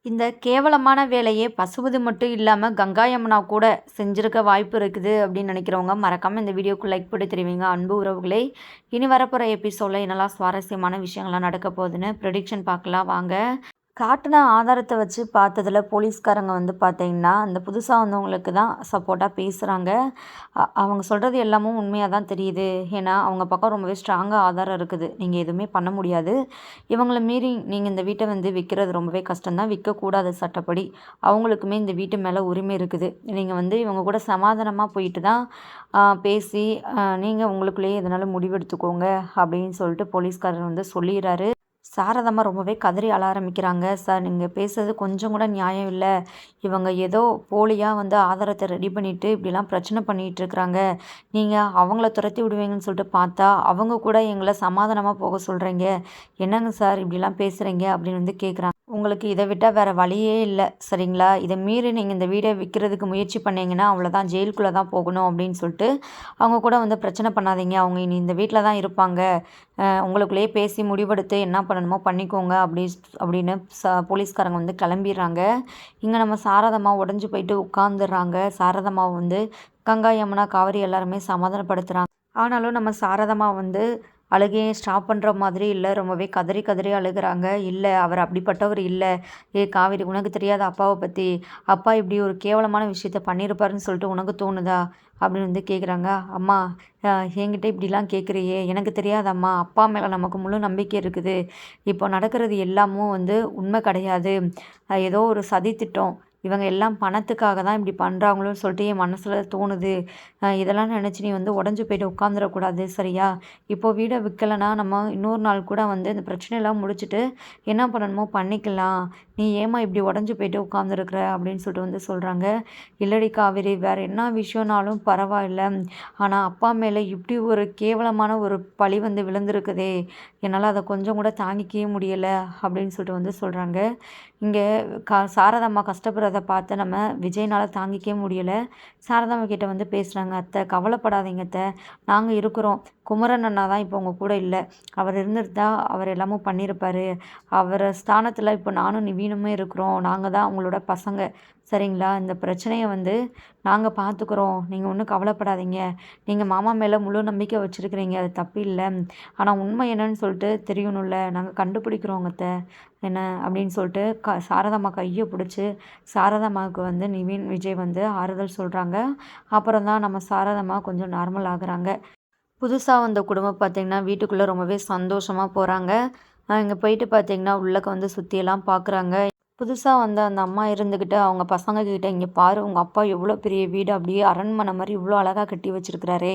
இந்த கேவலமான வேலையே பசுபதி மட்டும் இல்லாமல் கங்காயம்மனா கூட செஞ்சுருக்க வாய்ப்பு இருக்குது அப்படின்னு நினைக்கிறவங்க மறக்காமல் இந்த வீடியோக்கு லைக் போட்டு தெரிவிங்க. அன்பு உறவுகளை, இனி வரப்போகிற எபிசோடில் என்னெல்லாம் சுவாரஸ்யமான விஷயங்கள்லாம் நடக்க போகுதுன்னு ப்ரெடிக்ஷன் பார்க்கலாம் வாங்க. காட்டின ஆதாரத்தை வச்சு பார்த்ததில் போலீஸ்காரங்க பார்த்தீங்கன்னா அந்த புதுசாக வந்தவங்களுக்கு தான் சப்போர்ட்டாக பேசுகிறாங்க. அவங்க சொல்கிறது எல்லாமும் உண்மையாக தான் தெரியுது. ஏன்னா அவங்க பக்கம் ரொம்பவே ஸ்ட்ராங்காக ஆதாரம் இருக்குது. நீங்கள் எதுவுமே பண்ண முடியாது. இவங்கள மீறி நீங்கள் இந்த வீட்டை விற்கிறது ரொம்பவே கஷ்டம்தான். விற்கக்கூடாது சட்டப்படி. அவங்களுக்குமே இந்த வீட்டு மேலே உரிமை இருக்குது. நீங்கள் இவங்க கூட சமாதானமாக போயிட்டு தான் பேசி நீங்கள் உங்களுக்குள்ளேயே எதனால முடிவெடுத்துக்கோங்க அப்படின்னு சொல்லிட்டு போலீஸ்காரர் சொல்லிடுறாரு. சாரதாம்மா ரொம்பவே கதறி அழ ஆரம்பிக்கிறாங்க. சார், நீங்கள் பேசுறது கொஞ்சம் கூட நியாயம் இல்லை. இவங்க ஏதோ போலியாக ஆதாரத்தை ரெடி பண்ணிவிட்டு இப்படிலாம் பிரச்சனை பண்ணிகிட்டு இருக்கிறாங்க. நீங்கள் அவங்கள துரத்தி விடுவீங்கன்னு சொல்லிட்டு பார்த்தா அவங்க கூட எங்களை சமாதானமாக போக சொல்கிறீங்க. என்னங்க சார் இப்படிலாம் பேசுகிறீங்க அப்படின்னு கேட்குறாங்க. உங்களுக்கு இதை விட்டால் வேறு வழியே இல்லை, சரிங்களா? இதை மீறி நீங்கள் இந்த வீடை விற்கிறதுக்கு முயற்சி பண்ணீங்கன்னா அவ்வளோதான், ஜெயிலுக்குள்ளே தான் போகணும் அப்படின்னு சொல்லிட்டு அவங்க கூட பிரச்சனை பண்ணாதீங்க. அவங்க இனி இந்த வீட்டில் தான் இருப்பாங்க. உங்களுக்குள்ளேயே பேசி முடிவெடுத்து என்ன பண்ணணுமோ பண்ணிக்கோங்க அப்படின்னு போலீஸ்காரங்க கிளம்பிடுறாங்க. இங்கே நம்ம சாரதம்மா உடஞ்சி போயிட்டு உட்காந்துடுறாங்க. சாரதம்மா கங்கா, யமுனா, காவேரி எல்லாருமே சமாதானப்படுத்துகிறாங்க. ஆனாலும் நம்ம சாரதம்மா அழுகையை ஸ்டாப் பண்ணுற மாதிரி இல்லை. ரொம்பவே கதறி கதறி அழுகிறாங்க. இல்லை, அவர் அப்படிப்பட்டவர் இல்லை. காவேரி, உனக்கு தெரியாத அப்பாவை பற்றி? அப்பா இப்படி ஒரு கேவலமான விஷயத்த பண்ணியிருப்பாருன்னு சொல்லிட்டு உனக்கு தோணுதா அப்படின்னு கேட்குறாங்க. அம்மா, என்கிட்ட இப்படிலாம் கேட்குறியே, எனக்கு தெரியாதம்மா. அப்பா மேலே நமக்கு முழு நம்பிக்கை இருக்குது. இப்போ நடக்கிறது எல்லாமும் உண்மை கிடையாது. ஏதோ ஒரு சதி திட்டம். இவங்க எல்லாம் பணத்துக்காக தான் இப்படி பண்ணுறாங்களோன்னு சொல்லிட்டு என் மனசில் தோணுது. இதெல்லாம் நினச்சி நீ உடஞ்சி போய்ட்டு உட்காந்துடக்கூடாது, சரியா? இப்போ வீடை விற்கலைன்னா நம்ம இன்னொரு நாள் கூட இந்த பிரச்சனையெல்லாம் முடிச்சுட்டு என்ன பண்ணணுமோ பண்ணிக்கலாம். நீ ஏமா இப்படி உடஞ்சி போய்ட்டு உட்காந்துருக்குற அப்படின்னு சொல்லிட்டு சொல்கிறாங்க. இல்லடி காவேரி, வேறு என்ன விஷயம்னாலும் பரவாயில்ல. ஆனால் அப்பா மேலே இப்படி ஒரு கேவலமான ஒரு பழி விழுந்திருக்குதே, என்னால் அதை கொஞ்சம் கூட தாங்கிக்கவே முடியலை அப்படின்னு சொல்லிட்டு சொல்கிறாங்க. இங்கே சாரதாம்மா கஷ்டப்படுறத பார்த்து நம்ம விஜய்னால் தாங்கிக்கவே முடியலை. சாரதாம்மா கிட்ட பேசுகிறாங்க. அத்தை, கவலைப்படாதீங்க அத்தை, நாங்கள் இருக்கிறோம். குமரன் அண்ணா தான் இப்போ உங்கள் கூட இல்லை. அவர் இருந்திருந்தா அவர் எல்லாமும் பண்ணியிருப்பார். அவர் ஸ்தானத்தில் இப்போ நானும் நிவீனுமே இருக்கிறோம். நாங்கள் தான் அவங்களோட பசங்க, சரிங்களா? இந்த பிரச்சனையை நாங்கள் பார்த்துக்குறோம். நீங்கள் ஒன்றும் கவலைப்படாதீங்க. நீங்கள் மாமா மேலே முழு நம்பிக்கை வச்சுருக்கிறீங்க, அது தப்பு இல்லை. ஆனால் உண்மை என்னன்னு சொல்லிட்டு தெரியணும்ல, நாங்கள் கண்டுபிடிக்கிறோங்க அத்தை என்ன அப்படின்னு சொல்லிட்டு சாரதாம்மா கையை பிடிச்சி சாரதாம்மாவுக்கு நிவின், விஜய் ஆறுதல் சொல்கிறாங்க. அப்புறம் தான் நம்ம சாரதாம்மா கொஞ்சம் நார்மல் ஆகுறாங்க. புதுசாக வந்த குடும்பம் பார்த்திங்கன்னா வீட்டுக்குள்ளே ரொம்பவே சந்தோஷமாக போகிறாங்க. இங்கே போயிட்டு பார்த்திங்கன்னா உள்ளக்க சுற்றியெல்லாம் பார்க்குறாங்க. புதுசாக அந்த அம்மா இருந்துக்கிட்டு அவங்க பசங்க கிட்ட, இங்கே பாரு, உங்கள் அப்பா எவ்வளோ பெரிய வீடு, அப்படியே அரண்மனை மாதிரி இவ்வளோ அழகாக கட்டி வச்சுருக்கிறாரே.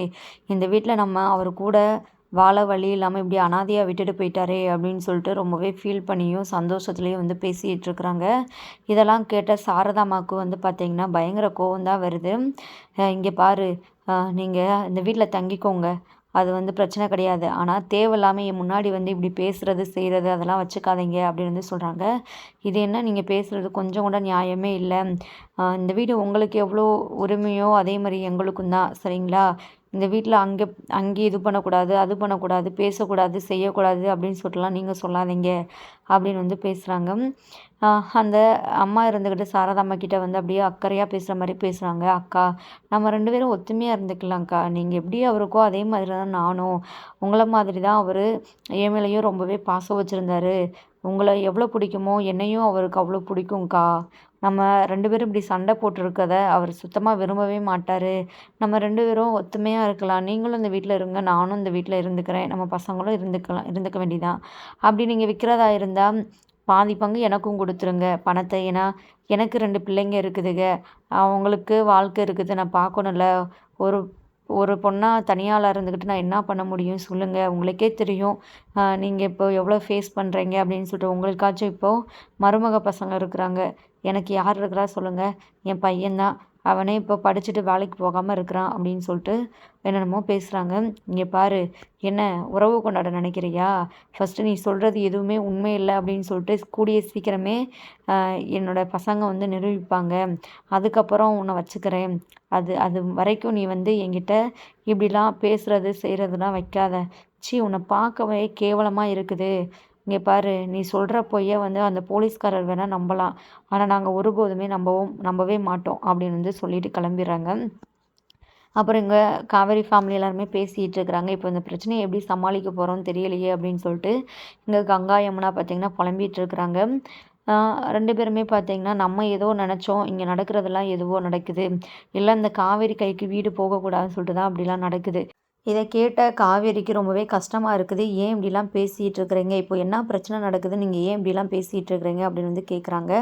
இந்த வீட்டில் நம்ம அவர் கூட வாழ வழி இல்லாமல் இப்படி அனாதையாக விட்டுட்டு போயிட்டாரே அப்படின்னு சொல்லிட்டு ரொம்பவே ஃபீல் பண்ணியும் சந்தோஷத்துலேயும் பேசிகிட்டு இருக்கிறாங்க. இதெல்லாம் கேட்ட சாரதாம்மாவுக்கு பார்த்திங்கன்னா பயங்கர கோவம் தான் வருது. இங்கே பாரு, நீங்கள் இந்த வீட்டில் தங்கிக்கோங்க, அது பிரச்சனை கிடையாது. ஆனால் தேவையில்லாமல் என் முன்னாடி இப்படி பேசுகிறது செய்கிறது அதெல்லாம் வச்சுக்காதீங்க அப்படின்னு சொல்கிறாங்க. இது என்ன நீங்கள் பேசுகிறது கொஞ்சம் கூட நியாயமே இல்லை. இந்த வீடு உங்களுக்கு எவ்வளோ உரிமையோ அதே மாதிரி எங்களுக்கும் தான், சரிங்களா? இந்த வீட்டில் அங்கே இது பண்ணக்கூடாது, அது பண்ணக்கூடாது, பேசக்கூடாது, செய்யக்கூடாது அப்படின்னு சொல்லிட்டுலாம் நீங்கள் சொல்லாதீங்க அப்படின்னு பேசுகிறாங்க. அந்த அம்மா இருந்துக்கிட்டு சாரதாம்மா கிட்ட அப்படியே அக்கறையாக பேசுகிற மாதிரி பேசுகிறாங்க. அக்கா, நம்ம 2 பேரும் ஒத்துமையாக இருந்துக்கலாம்க்கா. நீங்கள் எப்படி அவருக்கோ அதே மாதிரி தான் நானும். உங்களை மாதிரி தான் அவர் என் மேலேயும் ரொம்பவே பாசம் வச்சுருந்தாரு. உங்களை எவ்வளோ பிடிக்குமோ என்னையும் அவருக்கு அவ்வளோ பிடிக்கும்க்கா. நம்ம 2 பேரும் இப்படி சண்டை போட்டிருக்கத அவர் சுத்தமாக விரும்பவே மாட்டார். நம்ம 2 பேரும் ஒத்துமையாக இருக்கலாம். நீங்களும் இந்த வீட்டில் இருங்க, நானும் இந்த வீட்டில் இருந்துக்கிறேன். நம்ம பசங்களும் இருந்துக்க வேண்டியதான். அப்படி நீங்கள் விற்கிறதா இருந்தால் பாதி பங்கு எனக்கும் கொடுத்துருங்க பணத்தை. ஏன்னா எனக்கு 2 பிள்ளைங்க இருக்குதுங்க. அவங்களுக்கு வாழ்க்கை இருக்குது, நான் பார்க்கணும்ல. ஒரு ஒரு பொண்ணா தனியாளாக இருந்துக்கிட்டு நான் என்ன பண்ண முடியும் சொல்லுங்கள்? உங்களுக்கே தெரியும் நீங்கள் இப்போ எவ்வளோ ஃபேஸ் பண்ணுறீங்க அப்படின்னு சொல்லிட்டு. உங்களுக்காச்சும் இப்போது மருமக பசங்க இருக்கிறாங்க. எனக்கு யார் இருக்கிறா சொல்லுங்கள்? என் பையன்தான். அவனே இப்போ படிச்சுட்டு வேலைக்கு போகாமல் இருக்கிறான் அப்படின்னு சொல்லிட்டு என்னென்னமோ பேசுகிறாங்க. இங்கே பாரு, என்ன உறவு கொண்டாட நினைக்கிறியா? ஃபஸ்ட்டு நீ சொல்கிறது எதுவுமே உண்மை இல்லை அப்படின்னு சொல்லிட்டு கூடிய சீக்கிரமே என்னோடய பசங்க நிரூபிப்பாங்க. அதுக்கப்புறம் உன்னை வச்சுக்கிறேன். அது வரைக்கும் நீ என்கிட்ட இப்படிலாம் பேசுகிறது செய்கிறதுலாம் வைக்காத. உன்னை பார்க்கவே கேவலமாக இருக்குது. இங்கே பாரு, நீ சொல்கிற பொய்யை வந்து அந்த போலீஸ்காரர் வேணால் நம்பலாம், ஆனால் நாங்கள் ஒருபோதுமே நம்பவே மாட்டோம் அப்படின்னு வந்து சொல்லிட்டு கிளம்பிடுறாங்க. அப்புறம் இங்கே காவேரி ஃபேமிலி எல்லாருமே பேசிகிட்டு இருக்கிறாங்க. இப்போ இந்த பிரச்சனையை எப்படி சமாளிக்க போகிறோம்னு தெரியலையே அப்படின்னு சொல்லிட்டு இங்கே கங்கா யமுனா பார்த்திங்கன்னா புலம்பிகிட்டு இருக்கிறாங்க. 2 பேருமே பார்த்திங்கன்னா நம்ம ஏதோ நினச்சோம், இங்கே நடக்கிறதெல்லாம் எதுவோ நடக்குது, இல்லை இந்த காவேரி கைக்கு வீடு போகக்கூடாதுன்னு சொல்லிட்டு தான் அப்படிலாம் நடக்குது. இதை கேட்ட காவேரிக்கு ரொம்பவே கஷ்டமாக இருக்குது. ஏன் இப்படிலாம் பேசிகிட்டு இருக்கிறீங்க, இப்போ என்ன பிரச்சனை நடக்குது, நீங்கள் ஏன் இப்படிலாம் பேசிகிட்டு இருக்கிறீங்க அப்படின்னு வந்து கேட்குறாங்க.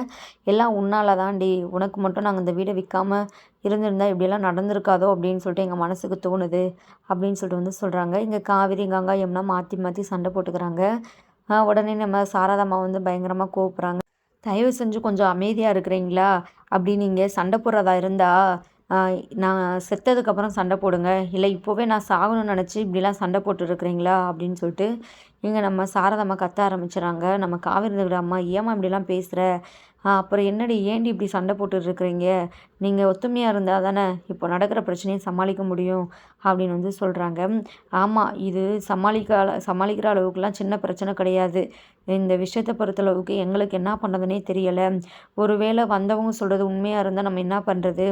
எல்லாம் உன்னால தான்டி, உனக்கு மட்டும் நாங்கள் இந்த வீடை விற்காமல் இருந்திருந்தா இப்படியெல்லாம் நடந்திருக்காதோ அப்படின்னு சொல்லிட்டு எங்கள் மனசுக்கு தோணுது அப்படின்னு சொல்லிட்டு வந்து சொல்கிறாங்க. இங்கே காவேரி கங்கா யமுனா மாற்றி மாற்றி சண்டை போட்டுக்கிறாங்க. உடனே நம்ம சாரதாம்மா வந்து பயங்கரமாக கோவப்படுறாங்க. தயவு செஞ்சு கொஞ்சம் அமைதியாக இருக்கிறீங்களா, அப்படி நீங்கள் சண்டை போடுறதா இருந்தால் நான் செத்ததுக்கப்புறம் சண்டை போடுங்க, இல்லை இப்போவே நான் சாகணும்னு நினச்சி இப்படிலாம் சண்டை போட்டுருக்கிறீங்களா அப்படின்னு சொல்லிட்டு இங்கே நம்ம சாரதாம்மா கத்த ஆரம்பிச்சுறாங்க. நம்ம காவேரி அம்மா, ஏம்மா இப்படிலாம் பேசுகிற, அப்புறம் என்னடி ஏன்டி இப்படி சண்டை போட்டுட்ருக்குறீங்க, நீங்கள் ஒத்துமையாக இருந்தால் தானே இப்போ நடக்கிற பிரச்சனையை சமாளிக்க முடியும் அப்படின்னு வந்து சொல்கிறாங்க. ஆமாம், இது சமாளிக்கிற அளவுக்குலாம் சின்ன பிரச்சனை கிடையாது. இந்த விஷயத்தை பொறுத்தளவுக்கு எங்களுக்கு என்ன பண்ணுறதுனே தெரியலை. ஒருவேளை வந்தவங்க சொல்கிறது உண்மையாக இருந்தால் நம்ம என்ன பண்ணுறது,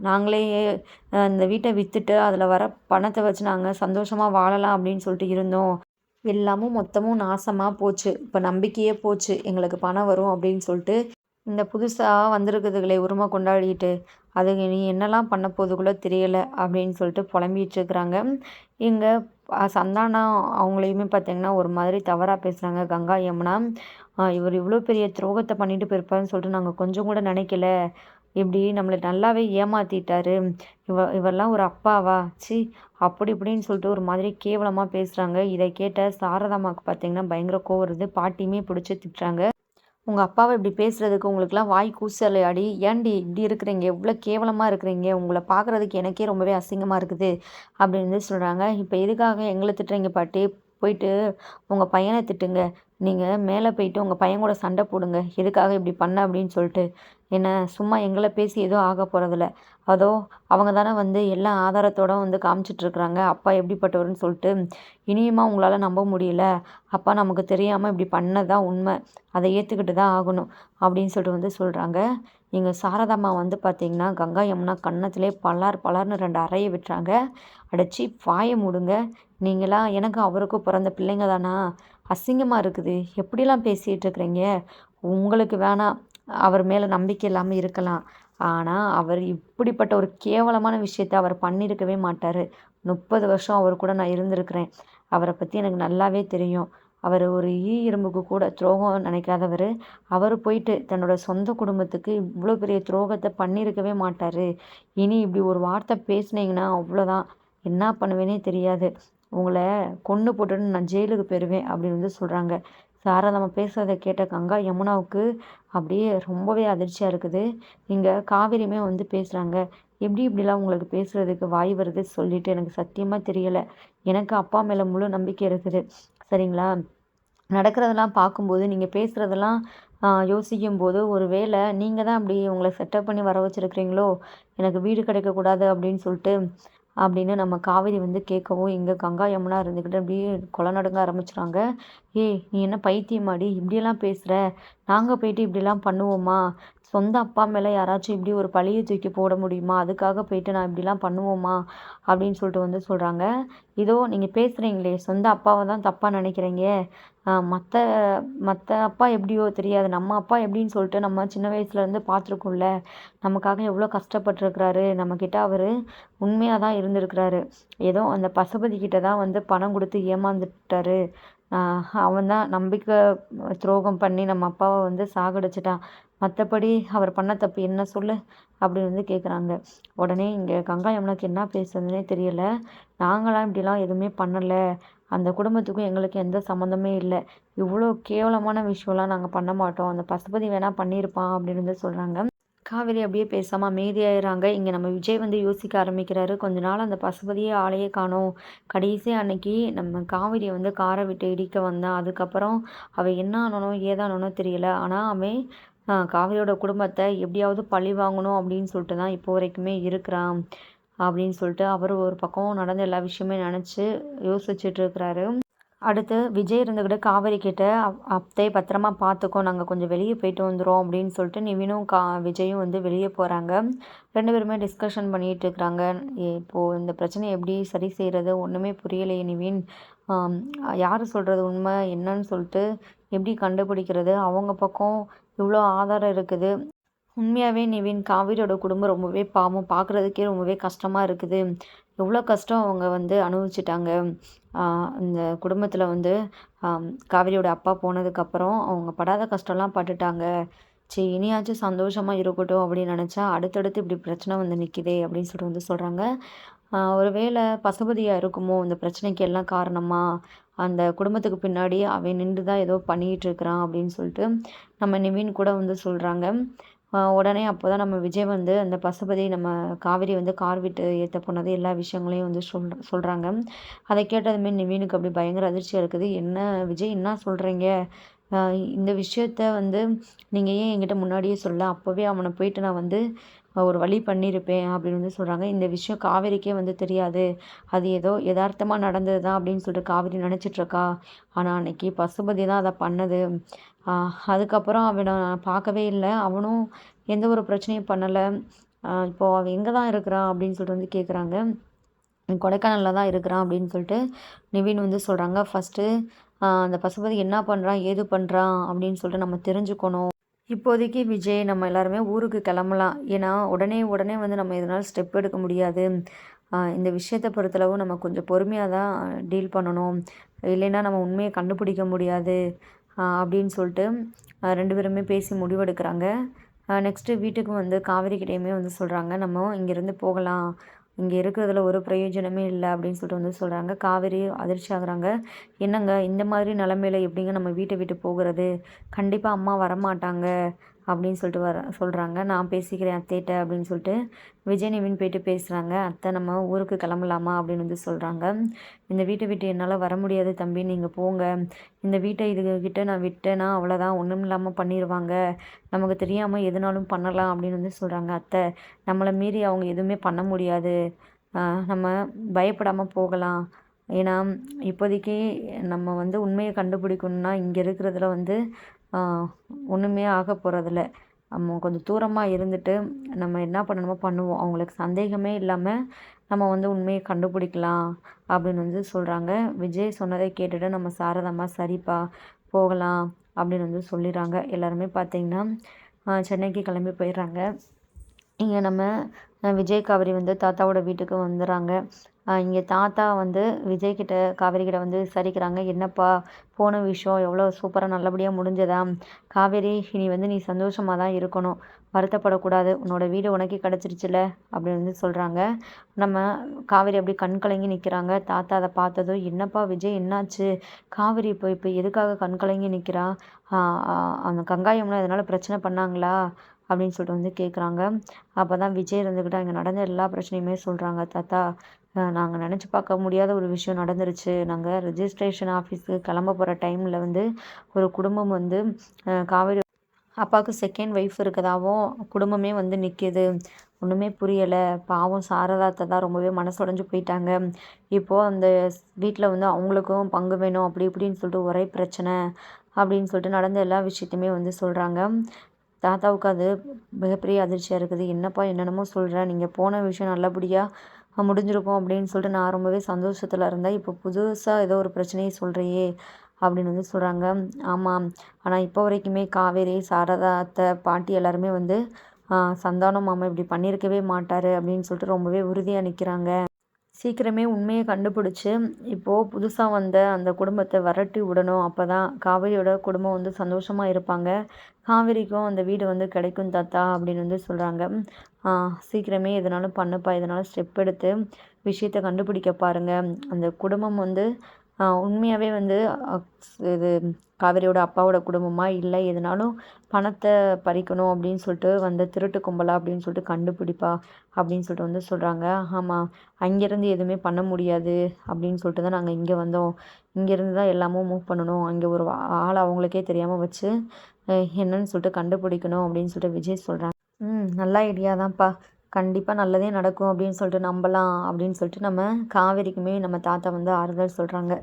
நாங்களே இந்த வீட்டை விற்றுட்டு அதில் வர பணத்தை வச்சு நாங்கள் சந்தோஷமாக வாழலாம் அப்படின்னு சொல்லிட்டு இருந்தோம். எல்லாமும் மொத்தமும் நாசமாக போச்சு. இப்போ நம்பிக்கையே போச்சு, எங்களுக்கு பணம் வரும் அப்படின்னு சொல்லிட்டு இந்த புதுசாக வந்திருக்குதுகளே உரிமை கொண்டாடிட்டு, அதுங்க நீ என்னெல்லாம் பண்ண போதுக்குள்ளே தெரியலை அப்படின்னு சொல்லிட்டு புலம்பிகிட்டு இருக்கிறாங்க. இங்கே சந்தானா அவங்களையுமே பார்த்தீங்கன்னா ஒரு மாதிரி தவறாக பேசுகிறாங்க கங்கா யமுனா. இவர் இவ்வளோ பெரிய துரோகத்தை பண்ணிட்டு போயிருப்பாருன்னு சொல்லிட்டு நாங்கள் கொஞ்சம் கூட நினைக்கல, இப்படி நம்மளை நல்லாவே ஏமாற்றிட்டாரு, இவரெல்லாம் ஒரு அப்பாவா, சி அப்படி இப்படின்னு சொல்லிட்டு ஒரு மாதிரி கேவலமாக பேசுகிறாங்க. இதை கேட்ட சாரதாம்மாவுக்கு பார்த்தீங்கன்னா பயங்கர கோவம் வருது. பாட்டியுமே பிடிச்சி திட்டுறாங்க. உங்கள் அப்பாவை இப்படி பேசுகிறதுக்கு உங்களுக்குலாம் வாய் கூசலையாடி, ஏன்டி இப்படி இருக்கிறீங்க, எவ்வளோ கேவலமாக இருக்கிறீங்க, உங்களை பார்க்குறதுக்கு எனக்கே ரொம்பவே அசிங்கமாக இருக்குது அப்படின்னு சொல்கிறாங்க. இப்போ எதுக்காக எங்களை திட்டுறீங்க பாட்டி, போயிட்டு உங்கள் பையனை திட்டுங்க, நீங்கள் மேலே போயிட்டு உங்கள் பையன் கூட சண்டை போடுங்க, எதுக்காக இப்படி பண்ண அப்படின்னு சொல்லிட்டு, என்ன சும்மா எங்களை பேசி எதுவும் ஆக போகிறதில்ல, அதோ அவங்க தானே வந்து எல்லா ஆதாரத்தோடு வந்து காமிச்சிட்ருக்குறாங்க அப்பா எப்படிப்பட்டவர்னு சொல்லிட்டு, இனியுமா உங்களால் நம்ப முடியல, அப்பா நமக்கு தெரியாமல் இப்படி பண்ணது தான் உண்மை, அதை ஏற்றுக்கிட்டு தான் ஆகணும் அப்படின்னு சொல்லிட்டு வந்து சொல்கிறாங்க. இங்கே சாரதாம்மா வந்து பார்த்திங்கன்னா கங்கா யமுனா கன்னத்திலே பலார் பலார்னு 2 அறையை விட்டுறாங்க. அடைச்சி வாயை மூடுங்க, நீங்களாம் எனக்கு அவருக்கும் பிறந்த பிள்ளைங்க தானா, அசிங்கமாக இருக்குது, எப்படிலாம் பேசிகிட்டு இருக்கிறீங்க, உங்களுக்கு வேணாம் அவர் மேலே நம்பிக்கை இல்லாமல் இருக்கலாம், ஆனால் அவர் இப்படிப்பட்ட ஒரு கேவலமான விஷயத்தை அவர் பண்ணியிருக்கவே மாட்டார். 30 வருஷம் அவர் கூட நான் இருந்திருக்கிறேன், அவரை பற்றி எனக்கு நல்லாவே தெரியும். அவர் ஒரு இரும்புக்கு கூட துரோகம் நினைக்காதவர். அவர் போயிட்டு தன்னோட சொந்த குடும்பத்துக்கு இவ்வளோ பெரிய துரோகத்தை பண்ணியிருக்கவே மாட்டார். இனி இப்படி ஒரு வார்த்தை பேசுனீங்கன்னா அவ்வளோதான், என்ன பண்ணுவேனே தெரியாது, உங்களை கொன்று போட்டுட்டு நான் ஜெயிலுக்கு போயிடுவேன் அப்படின்னு வந்து சொல்கிறாங்க. சாரதாம்மா பேசுகிறத கேட்ட கங்கா யமுனாவுக்கு அப்படியே ரொம்பவே அதிர்ச்சியாக இருக்குது. இங்கே காவேரியுமே வந்து பேசுகிறாங்க. எப்படி இப்படிலாம் உங்களுக்கு பேசுகிறதுக்கு வாய் வருது சொல்லிட்டு எனக்கு சத்தியமாக தெரியலை, எனக்கு அப்பா மேலே முழு நம்பிக்கை இருக்குது, சரிங்களா, நடக்கிறதெல்லாம் பார்க்கும்போது நீங்கள் பேசுகிறதெல்லாம் யோசிக்கும்போது ஒரு வேளை நீங்கள் தான் அப்படி உங்களை செட்டப் பண்ணி வர வச்சுருக்கிறீங்களோ, எனக்கு வீடு கிடைக்கக்கூடாது அப்படின்னு சொல்லிட்டு அப்படின்னு நம்ம காவேரி வந்து கேட்கவும், இங்கே கங்கா யமுனா இருந்துக்கிட்டு அப்படியே கொலை நடுங்க ஆரம்பிச்சுறாங்க. ஏய் நீ என்ன பைத்தியமாடி, இப்படியெல்லாம் பேசுகிற, நாங்கள் போயிட்டு இப்படிலாம் பண்ணுவோமா, சொந்த அப்பா மேலே யாராச்சும் இப்படி ஒரு பழியை தூக்கி போட முடியுமா, அதுக்காக போயிட்டு நான் இப்படிலாம் பண்ணுவோமா அப்படின்னு சொல்லிட்டு வந்து சொல்கிறாங்க. இதோ நீங்கள் பேசுகிறீங்களே, சொந்த அப்பாவை தான் தப்பாக நினைக்கிறீங்க, மற்ற மற்ற அப்பா எப்படியோ தெரியாது, நம்ம அப்பா எப்படின்னு சொல்லிட்டு நம்ம சின்ன வயசுலேருந்து பார்த்துருக்கோம்ல, நமக்காக எவ்வளோ கஷ்டப்பட்டுருக்கிறாரு, நம்மக்கிட்ட அவர் உண்மையாக தான் இருந்திருக்கிறாரு, ஏதோ அந்த பசுபதி கிட்ட தான் வந்து பணம் கொடுத்து ஏமாந்துட்டாரு, அவன் தான் நம்பிக்கை துரோகம் பண்ணி நம்ம அப்பாவை வந்து சாகடிச்சிட்டான், மற்றபடி அவர் பண்ண தப்பு என்ன சொல்லு அப்படின்னு வந்து கேட்குறாங்க. உடனே இங்கே கங்கா யமுனாக்கு என்ன பேசுறதுனே தெரியல. நாங்களாம் இப்படிலாம் எதுவுமே பண்ணலை, அந்த குடும்பத்துக்கும் எங்களுக்கு எந்த சம்மந்தமே இல்லை, இவ்வளோ கேவலமான விஷயம்லாம் நாங்கள் பண்ண மாட்டோம், அந்த பசுபதி வேணால் பண்ணியிருப்பான் அப்படின்னு வந்து சொல்கிறாங்க. காவேரி அப்படியே பேசாமல் அமைதியாயிறாங்க. இங்கே நம்ம விஜய் வந்து யோசிக்க ஆரம்பிக்கிறாரு. கொஞ்ச நாள் அந்த பசுபதியே ஆளையே காணோம், கடைசி அன்னைக்கு நம்ம காவேரியை வந்து காரை விட்டு இடிக்க வந்தான், அதுக்கப்புறம் அவள் என்ன ஆனானோ ஏதானோ தெரியல, ஆனால் அவன் காவேரியோட குடும்பத்தை எப்படியாவது பழி வாங்கணும் அப்படின்னு சொல்லிட்டு தான் இப்போ வரைக்குமே இருக்கிறான் அப்படின்னு சொல்லிட்டு அவர் ஒரு பக்கம் நடந்த எல்லா விஷயமே நினச்சி யோசிச்சுட்டு இருக்கிறாரு. அடுத்து விஜய் இருந்துக்கிட்டு காவேரி கிட்ட அத்தை பத்திரமா பார்த்துக்கோ, நாங்கள் கொஞ்சம் வெளியே போயிட்டு வந்துடும் அப்படின்னு சொல்லிட்டு நிவினும் விஜயும் வந்து வெளியே போகிறாங்க. 2 பேருமே டிஸ்கஷன் பண்ணிகிட்டு இருக்கிறாங்க. இப்போது இந்த பிரச்சனையை எப்படி சரி செய்கிறது ஒன்றுமே புரியலையே நிவின். யார் சொல்கிறது உண்மை என்னன்னு சொல்லிட்டு எப்படி கண்டுபிடிக்கிறது? அவங்க பக்கம் இவ்வளோ ஆதாரம் இருக்குது. உண்மையாகவே நிவின் காவேரியோட குடும்பம் ரொம்பவே பாவம், பார்க்குறதுக்கே ரொம்பவே கஷ்டமாக இருக்குது. எவ்வளோ கஷ்டம் அவங்க வந்து அனுபவிச்சிட்டாங்க. இந்த குடும்பத்தில் வந்து காவேரியோட அப்பா போனதுக்கப்புறம் அவங்க படாத கஷ்டம்லாம் பட்டுட்டாங்க. சரி இனியாச்சும் சந்தோஷமாக இருக்கட்டும் அப்படின்னு நினச்சா அடுத்தடுத்து இப்படி பிரச்சனை வந்து நிற்கிதே அப்படின்னு சொல்லிட்டு வந்து சொல்கிறாங்க. ஒருவேளை பசுபதியாக இருக்குமோ இந்த பிரச்சனைக்கு எல்லாம் காரணமா? அந்த குடும்பத்துக்கு பின்னாடி அவன் நின்று தான் ஏதோ பண்ணிகிட்டு இருக்கிறான் அப்படின்னு சொல்லிட்டு நம்ம நிவின் கூட வந்து சொல்கிறாங்க. உடனே அப்போ தான் நம்ம விஜய் வந்து அந்த பசுபதி நம்ம காவேரி வந்து கார் விட்டு ஏற்ற போனது எல்லா விஷயங்களையும் வந்து சொல்கிறாங்க. அதை கேட்டதுமே நிவினுக்கு அப்படி பயங்கர அதிர்ச்சியாக இருக்குது. என்ன விஜய் என்ன சொல்கிறீங்க? இந்த விஷயத்த வந்து நீங்கள் ஏன் என்கிட்ட முன்னாடியே சொல்ல? அப்போவே அவனை போயிட்டு நான் வந்து ஒரு வழி பண்ணியிருப்பேன் அப்படின்னு வந்து சொல்கிறாங்க. இந்த விஷயம் காவேரிக்கே வந்து தெரியாது. அது ஏதோ யதார்த்தமாக நடந்தது தான் அப்படின்னு சொல்லிட்டு காவேரி நினச்சிட்ருக்கா. ஆனால் அன்னைக்கு பசுபதி தான் அதை பண்ணது. அதுக்கப்புறம் அவனை பார்க்கவே இல்லை. அவனும் எந்த ஒரு பிரச்சனையும் பண்ணலை. இப்போது அவன் எங்கே தான் இருக்கிறான் அப்படின்னு சொல்லிட்டு வந்து கேட்குறாங்க. கொடைக்கானலில் தான் இருக்கிறான் அப்படின்னு சொல்லிட்டு நிவின் வந்து சொல்கிறாங்க. ஃபஸ்ட்டு அந்த பசுபதி என்ன பண்ணுறான் ஏது பண்ணுறான் அப்படின்னு சொல்லிட்டு நம்ம தெரிஞ்சுக்கணும். இப்போதைக்கு விஜய் நம்ம எல்லாருமே ஊருக்கு கிளம்பலாம். ஏன்னா உடனே உடனே வந்து நம்ம எதனாலும் ஸ்டெப் எடுக்க முடியாது. இந்த விஷயத்தை பொறுத்தளவு நம்ம கொஞ்சம் பொறுமையாக தான் டீல் பண்ணணும். இல்லைன்னா நம்ம உண்மையை கண்டுபிடிக்க முடியாது அப்படின்னு சொல்லிட்டு 2 பேருமே பேசி முடிவெடுக்கிறாங்க. நெக்ஸ்ட்டு வீட்டுக்கு வந்து காவேரிக்கிட்டேயுமே வந்து சொல்கிறாங்க, நம்ம இங்கேருந்து போகலாம், இங்கே இருக்கிறதுல ஒரு பிரயோஜனமே இல்லை அப்படின்னு சொல்லிட்டு வந்து சொல்கிறாங்க. காவேரி அதிர்ச்சி ஆகுறாங்க. என்னங்க இந்த மாதிரி நிலமையில எப்படிங்க நம்ம வீட்டை விட்டு போகிறது? கண்டிப்பாக அம்மா வரமாட்டாங்க அப்படின்னு சொல்லிட்டு சொல்கிறாங்க. நான் பேசிக்கிறேன் அத்தைகிட்ட அப்படின்னு சொல்லிட்டு விஜய் நிவின் போயிட்டு பேசுகிறாங்க. அத்தை நம்ம ஊருக்கு கிளம்பலாமா அப்படின்னு வந்து சொல்கிறாங்க. இந்த வீட்டை விட்டு என்னால் வர முடியாது தம்பி, நீங்கள் போங்க. இந்த வீட்டை இதுகிட்ட நான் விட்டேன்னா அவ்வளோதான், ஒன்றும் இல்லாமல் பண்ணிடுவாங்க. நமக்கு தெரியாமல் எதுனாலும் பண்ணலாம் அப்படின்னு வந்து சொல்கிறாங்க. அத்தை நம்மளை மீறி அவங்க எதுவுமே பண்ண முடியாது. நம்ம பயப்படாமல் போகலாம். ஏன்னா இப்போதைக்கு நம்ம வந்து உண்மையை கண்டுபிடிக்கணுன்னா இங்கே இருக்கிறதுல வந்து ஒன்றுமே ஆக போகிறதில்ல. நம்ம கொஞ்சம் தூரமாக இருந்துட்டு நம்ம என்ன பண்ணணுமோ பண்ணுவோம். அவங்களுக்கு சந்தேகமே இல்லாமல் நம்ம வந்து உண்மையை கண்டுபிடிக்கலாம் அப்படின்னு வந்து சொல்கிறாங்க. விஜய் சொன்னதை கேட்டுட்டு நம்ம சாரதாம்மா சரிப்பா போகலாம் அப்படின்னு வந்து சொல்லிடுறாங்க. எல்லாருமே பார்த்திங்கன்னா சென்னைக்கு கிளம்பி போயிடுறாங்க. இங்கே நம்ம விஜய் காவேரி வந்து தாத்தாவோட வீட்டுக்கு வந்துடுறாங்க. இங்கே தாத்தா வந்து விஜய்கிட்ட காவேரிக்கிட்ட வந்து விசாரிக்கிறாங்க. என்னப்பா போன விஷயம் எவ்வளோ சூப்பராக நல்லபடியாக முடிஞ்சதா? காவேரி இனி வந்து நீ சந்தோஷமாக தான் இருக்கணும், வருத்தப்படக்கூடாது. உன்னோட வீடு உனக்கே கிடச்சிருச்சுல அப்படின்னு வந்து சொல்கிறாங்க. நம்ம காவேரி அப்படி கண் கலங்கி நிற்கிறாங்க. தாத்தா அதை பார்த்ததும் என்னப்பா விஜய் என்னாச்சு? காவேரி இப்போ எதுக்காக கண் கலங்கி நிற்கிறா? அந்த கங்காயம்லாம் இதனால் பிரச்சனை பண்ணாங்களா அப்படின்னு சொல்லிட்டு வந்து கேட்குறாங்க. அப்போ தான் விஜய் இருந்துக்கிட்டு அங்கே நடந்த எல்லா பிரச்சனையுமே சொல்கிறாங்க. தாத்தா நாங்கள் நினச்சி பார்க்க முடியாத ஒரு விஷயம் நடந்துருச்சு. நாங்கள் ரிஜிஸ்ட்ரேஷன் ஆஃபீஸுக்கு கிளம்ப போகிற டைமில் வந்து ஒரு குடும்பம் வந்து காவேரி அப்பாவுக்கு செகண்ட் ஒய்ஃப் இருக்கதாகவும் குடும்பமே வந்து நிற்கிது. ஒன்றுமே புரியலை. பாவம் சாரதாத்தை தான் ரொம்பவே மனசுடைஞ்சு போயிட்டாங்க. இப்போது அந்த வீட்டில் வந்து அவங்களுக்கும் பங்கு வேணும் அப்படி இப்படின்னு சொல்லிட்டு ஒரே பிரச்சனை அப்படின்னு சொல்லிட்டு நடந்த எல்லா விஷயத்தையுமே வந்து சொல்கிறாங்க. தாத்தாவுக்கு அது மிகப்பெரிய அதிர்ச்சியாக இருக்குது. என்னப்பா என்னென்னமோ சொல்கிறேன், நீங்கள் போன விஷயம் நல்லபடியாக முடிஞ்சிருக்கும் அப்படின்னு சொல்லிட்டு நான் ரொம்பவே சந்தோஷத்தில் இருந்தேன். இப்போ புதுசாக ஏதோ ஒரு பிரச்சனையை சொல்கிறியே அப்படின்னு வந்து சொல்கிறாங்க. ஆமாம், ஆனால் இப்போ வரைக்குமே காவேரி சாரதா அத்தை பாட்டி எல்லாருமே வந்து சந்தானம் மாமா இப்படி பண்ணியிருக்கவே மாட்டார் அப்படின்னு சொல்லிட்டு ரொம்பவே உறுதியாக நிற்கிறாங்க. சீக்கிரமே உண்மையை கண்டுபிடிச்சி இப்போது புதுசாக வந்த அந்த குடும்பத்தை விரட்டி விடணும். அப்போ தான் காவேரியோட குடும்பம் வந்து சந்தோஷமாக இருப்பாங்க. காவேரிக்கும் அந்த வீடு வந்து கிடைக்கும் தாத்தா அப்படின்னு வந்து சொல்கிறாங்க. சீக்கிரமே எதனாலும் பண்ணுப்பா, எதனாலும் ஸ்டெப் எடுத்து விஷயத்தை கண்டுபிடிக்க பாருங்கள். அந்த குடும்பம் வந்து உண்மையாகவே வந்து இது காவேரியோட அப்பாவோட குடும்பமா இல்லை எதுனாலும் பணத்தை பறிக்கணும் அப்படின்னு சொல்லிட்டு வந்த திருட்டு கும்பலா அப்படின்னு சொல்லிட்டு கண்டுபிடிப்பா அப்படின்னு சொல்லிட்டு வந்து சொல்கிறாங்க. ஆமாம், அங்கேருந்து எதுவுமே பண்ண முடியாது அப்படின்னு சொல்லிட்டு தான் நாங்கள் இங்கே வந்தோம். இங்கேருந்து தான் எல்லாமும் மூவ் பண்ணணும். அங்கே ஒரு ஆள் அவங்களுக்கே தெரியாமல் வச்சு என்னன்னு சொல்லிட்டு கண்டுபிடிக்கணும் அப்படின்னு சொல்லிட்டு விஜய் சொல்கிறாங்க. நல்ல ஐடியா தான்ப்பா, கண்டிப்பாக நல்லதே நடக்கும் அப்படின்னு சொல்லிட்டு நம்பலாம் அப்படின்னு சொல்லிட்டு நம்ம காவேரிக்குமே நம்ம தாத்தா வந்து ஆறுதல் சொல்கிறாங்க.